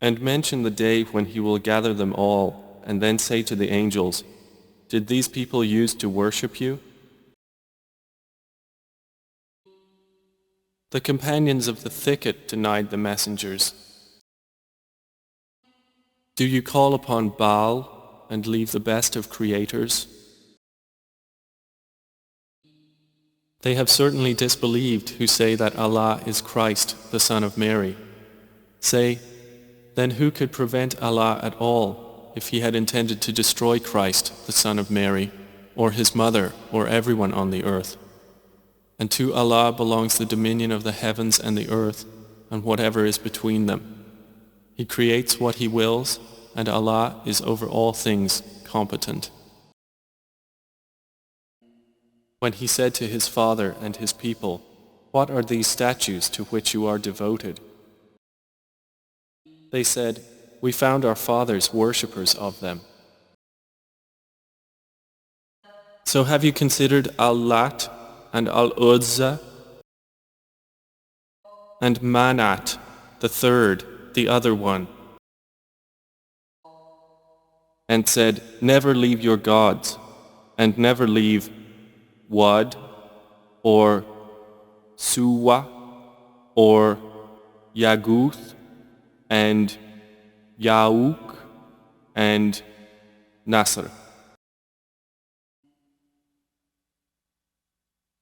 And mention the day when he will gather them all, and then say to the angels, did these people use to worship you? The companions of the thicket denied the messengers. Do you call upon Baal and leave the best of creators? They have certainly disbelieved who say that Allah is Christ, the Son of Mary. Say, then who could prevent Allah at all if he had intended to destroy Christ, the Son of Mary, or his mother, or everyone on the earth? And to Allah belongs the dominion of the heavens and the earth, and whatever is between them. He creates what he wills, and Allah is over all things competent. When he said to his father and his people, what are these statues to which you are devoted? They said, we found our fathers worshippers of them. So have you considered Al-Lat and Al-Uzza and Manat, the third, the other one, and said, never leave your gods, and never leave Wad, or Suwa, or Yaguth, and Ya'uk, and Nasr.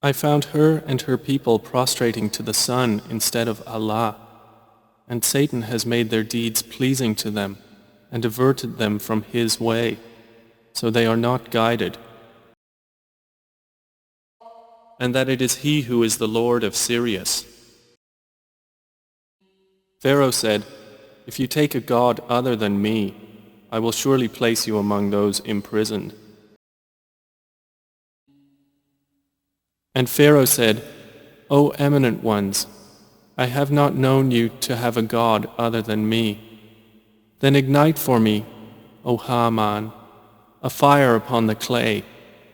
I found her and her people prostrating to the sun instead of Allah, and Satan has made their deeds pleasing to them and diverted them from his way, so they are not guided. And that it is he who is the Lord of Sirius. Pharaoh said, if you take a god other than me, I will surely place you among those imprisoned. And Pharaoh said, O eminent ones, I have not known you to have a god other than me. Then ignite for me, O Haman, a fire upon the clay,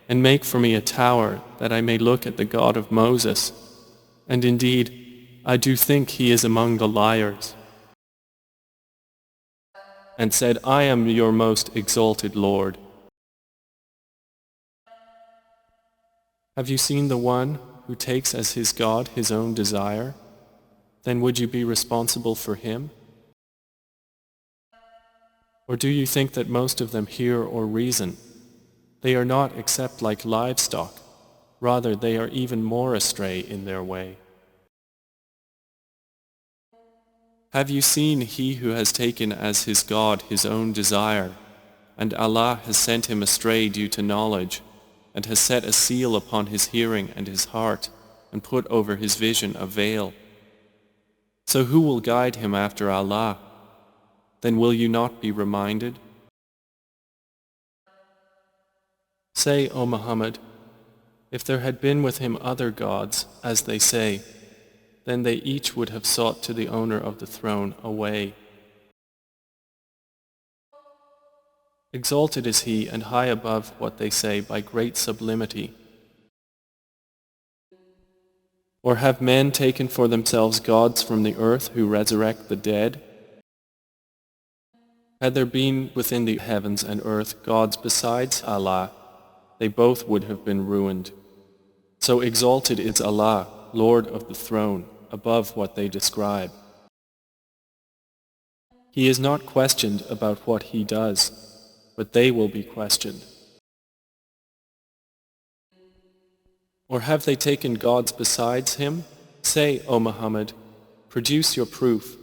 and make for me a tower that I may look at the God of Moses. And indeed, I do think he is among the liars. And said, I am your most exalted Lord. Have you seen the one who takes as his God his own desire? Then would you be responsible for him? Or do you think that most of them hear or reason? They are not except like livestock. Rather, they are even more astray in their way. Have you seen he who has taken as his God his own desire, and Allah has sent him astray due to knowledge, and has set a seal upon his hearing and his heart, and put over his vision a veil? So who will guide him after Allah? Then will you not be reminded? Say, O Muhammad, if there had been with him other gods, as they say, then they each would have sought to the owner of the throne a way. Exalted is he and high above what they say by great sublimity. Or have men taken for themselves gods from the earth who resurrect the dead? Had there been within the heavens and earth gods besides Allah, they both would have been ruined. So exalted is Allah, Lord of the throne, above what they describe. He is not questioned about what he does, but they will be questioned. Or have they taken gods besides him? Say, O Muhammad, produce your proof.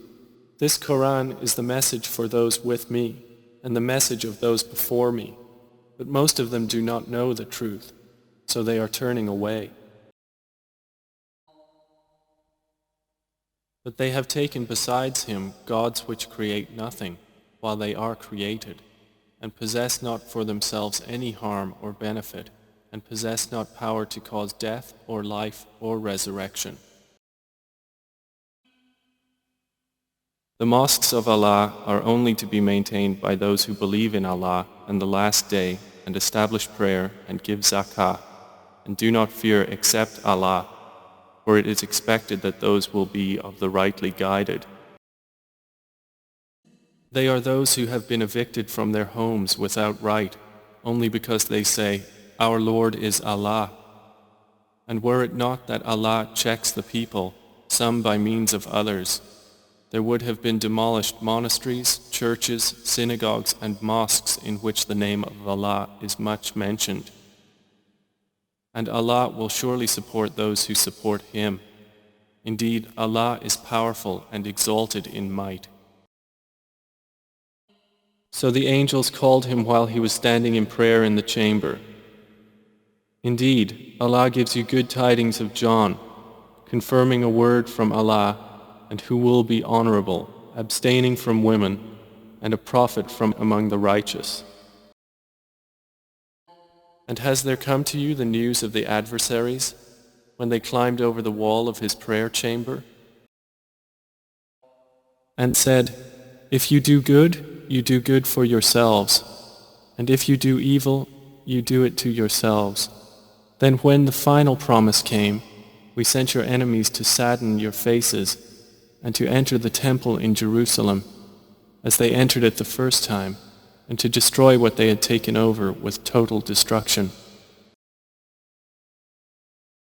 This Quran is the message for those with me, and the message of those before me. But most of them do not know the truth, so they are turning away. But they have taken besides him gods which create nothing, while they are created, and possess not for themselves any harm or benefit, and possess not power to cause death or life or resurrection. The mosques of Allah are only to be maintained by those who believe in Allah and the Last Day, and establish prayer and give zakah, and do not fear except Allah, for it is expected that those will be of the rightly guided. They are those who have been evicted from their homes without right, only because they say, "Our Lord is Allah." And were it not that Allah checks the people, some by means of others, there would have been demolished monasteries, churches, synagogues, and mosques in which the name of Allah is much mentioned. And Allah will surely support those who support Him. Indeed, Allah is powerful and exalted in might. So the angels called him while he was standing in prayer in the chamber. Indeed, Allah gives you good tidings of John, confirming a word from Allah, and who will be honorable, abstaining from women, and a prophet from among the righteous. And has there come to you the news of the adversaries, when they climbed over the wall of his prayer chamber, and said, "If you do good, you do good for yourselves, and if you do evil, you do it to yourselves. Then when the final promise came, we sent your enemies to sadden your faces and to enter the temple in Jerusalem as they entered it the first time, and to destroy what they had taken over with total destruction."